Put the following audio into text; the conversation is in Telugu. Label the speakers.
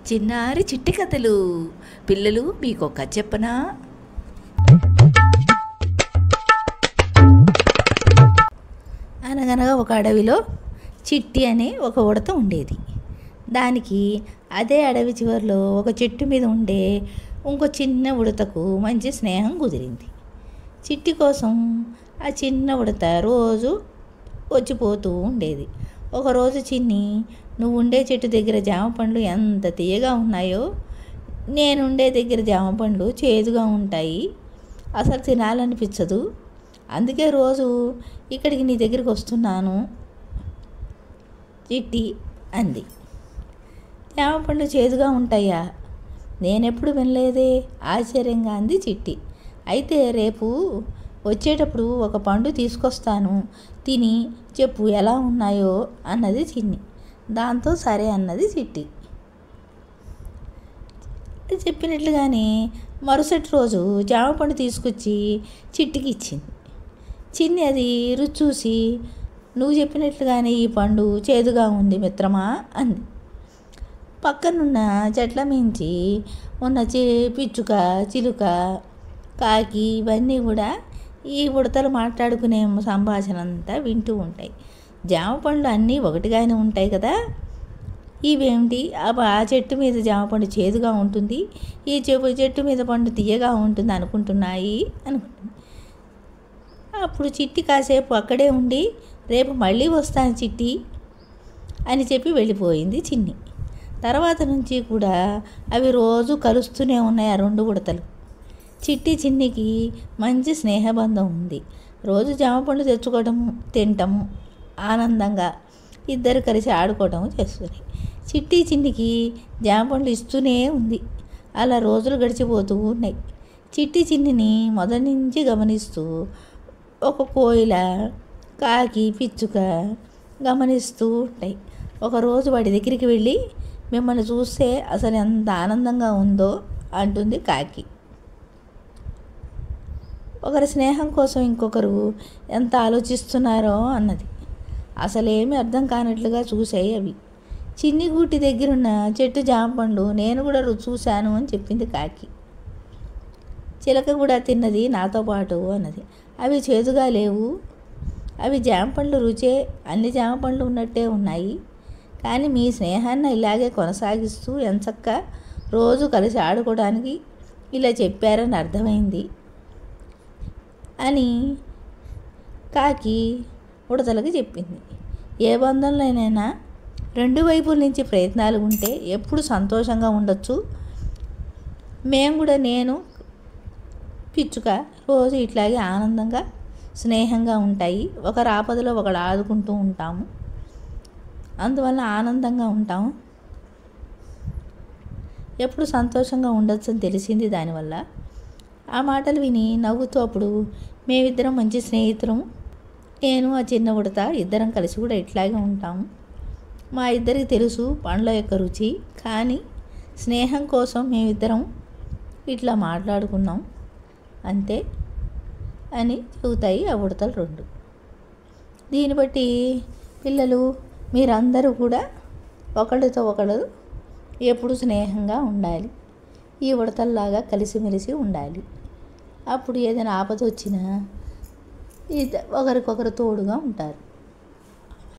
Speaker 1: చిన్నారి చిట్టి కథలు. పిల్లలు, మీకు ఒక కథ చెప్పనా? అనగనగా ఒక అడవిలో చిట్టి అనే ఒక ఉడత ఉండేది. దానికి అదే అడవి చివరిలో ఒక చెట్టు మీద ఉండే ఇంకో చిన్న ఉడతకు మంచి స్నేహం కుదిరింది. చిట్టి కోసం ఆ చిన్న ఉడత రోజు వచ్చిపోతూ ఉండేది. ఒకరోజు చిన్ని, నువ్వు ఉండే చెట్టు దగ్గర జామ పండ్లు ఎంత తీయగా ఉన్నాయో, నేనుండే దగ్గర జామ పండ్లు చేదుగా ఉంటాయి, అసలు తినాలనిపించదు, అందుకే రోజు ఇక్కడికి నీ దగ్గరికి వస్తున్నాను చిట్టి అంది. జామ పండ్లు చేదుగా ఉంటాయా? నేనెప్పుడు వినలేదే, ఆశ్చర్యంగా అంది చిట్టి. అయితే రేపు వచ్చేటప్పుడు ఒక పండు తీసుకొస్తాను, తిని చెప్పు ఎలా ఉన్నాయో అన్నది చిన్ని. దాంతో సరే అన్నది చిట్టి. చెప్పినట్లుగానే మరుసటి రోజు జామ పండు తీసుకొచ్చి చిట్టికి ఇచ్చింది. చిన్ని అది రుచి చూసి, నువ్వు చెప్పినట్లుగానే ఈ పండు చేదుగా ఉంది మిత్రమా అంది. పక్కనున్న చెట్ల మించి ఉన్న పిచ్చుక, చిలుక, కాకి ఇవన్నీ కూడా ఈ ఉడతలు మాట్లాడుకునే సంభాషణ అంతా వింటూ ఉంటాయి. జామ పండ్లు అన్నీ ఒకటిగానే ఉంటాయి కదా, ఇవేమిటి ఆ చెట్టు మీద జామ పండు చేదుగా ఉంటుంది, ఈ చెట్టు మీద పండు తీయగా ఉంటుంది అనుకుంటున్నాయి. అప్పుడు చిట్టి కాసేపు అక్కడే ఉండి, రేపు మళ్ళీ వస్తాను చిట్టి అని చెప్పి వెళ్ళిపోయింది చిన్ని. తర్వాత నుంచి కూడా అవి రోజు కలుస్తూనే ఉన్నాయి ఆ రెండు ఉడతలు. చిట్టి చిన్నికి మంచి స్నేహబంధం ఉంది. రోజు జామ పండు తెచ్చుకోవటము, తినటము, ఆనందంగా ఇద్దరు కలిసి ఆడుకోవటము చేస్తుంది. చిట్టి చిన్నికి జామ పండ్లు ఇస్తూనే ఉంది. అలా రోజులు గడిచిపోతూ ఉన్నాయి. చిట్టి చిన్నిని మొదటి నుంచి గమనిస్తూ ఒక కోయిల, కాకి, పిచ్చుక గమనిస్తూ ఉంటాయి. ఒకరోజు వాడి దగ్గరికి వెళ్ళి, మిమ్మల్ని చూస్తే అసలు ఎంత ఆనందంగా ఉందో అంటుంది కాకి. ఒకరి స్నేహం కోసం ఇంకొకరు ఎంత ఆలోచిస్తున్నారో అన్నది. అసలేమీ అర్థం కానట్లుగా చూసాయి అవి. చిన్ని గూటి దగ్గరున్న చెట్టు జామ పండ్లు నేను కూడా రుచి చూశాను అని చెప్పింది కాకి. చిలక కూడా తిన్నది నాతో పాటు అన్నది. అవి చేదుగా లేవు, అవి జామ పండ్లు రుచే, అన్ని జామ పండ్లు ఉన్నట్టే ఉన్నాయి, కానీ మీ స్నేహాన్ని ఇలాగే కొనసాగిస్తూ ఎంచక్కా రోజు కలిసి ఆడుకోవడానికి ఇలా చెప్పారని అర్థమైంది అని కాకి ఉడతలకు చెప్పింది. ఏ బంధంలోనైనా రెండు వైపుల నుంచి ప్రయత్నాలు ఉంటే ఎప్పుడు సంతోషంగా ఉండొచ్చు. మేము కూడా, నేను, పిచ్చుక రోజు ఇట్లాగే ఆనందంగా స్నేహంగా ఉంటాయి, ఒకరు ఆపదలో ఒకడు ఆదుకుంటూ ఉంటాము, అందువల్ల ఆనందంగా ఉంటాము, ఎప్పుడు సంతోషంగా ఉండొచ్చు అని తెలిసింది దానివల్ల. ఆ మాటలు విని నవ్వుతూ, అప్పుడు మేమిద్దరం మంచి స్నేహితులము, నేను ఆ చిన్న ఉడత ఇద్దరం కలిసి కూడా ఇట్లాగే ఉంటాము, మా ఇద్దరికి తెలుసు పండ్ల యొక్క రుచి, కానీ స్నేహం కోసం మేమిద్దరం ఇట్లా మాట్లాడుకున్నాం అంతే అని చెబుతాయి ఆ ఉడతలు రెండు. దీన్ని బట్టి పిల్లలు, మీరందరూ కూడా ఒకళ్ళతో ఒకళ్ళు ఎప్పుడు స్నేహంగా ఉండాలి, ఈ ఉడతల్లాగా కలిసిమెలిసి ఉండాలి. అప్పుడు ఏదైనా ఆపద వచ్చినా ఒకరికొకరు తోడుగా ఉంటారు.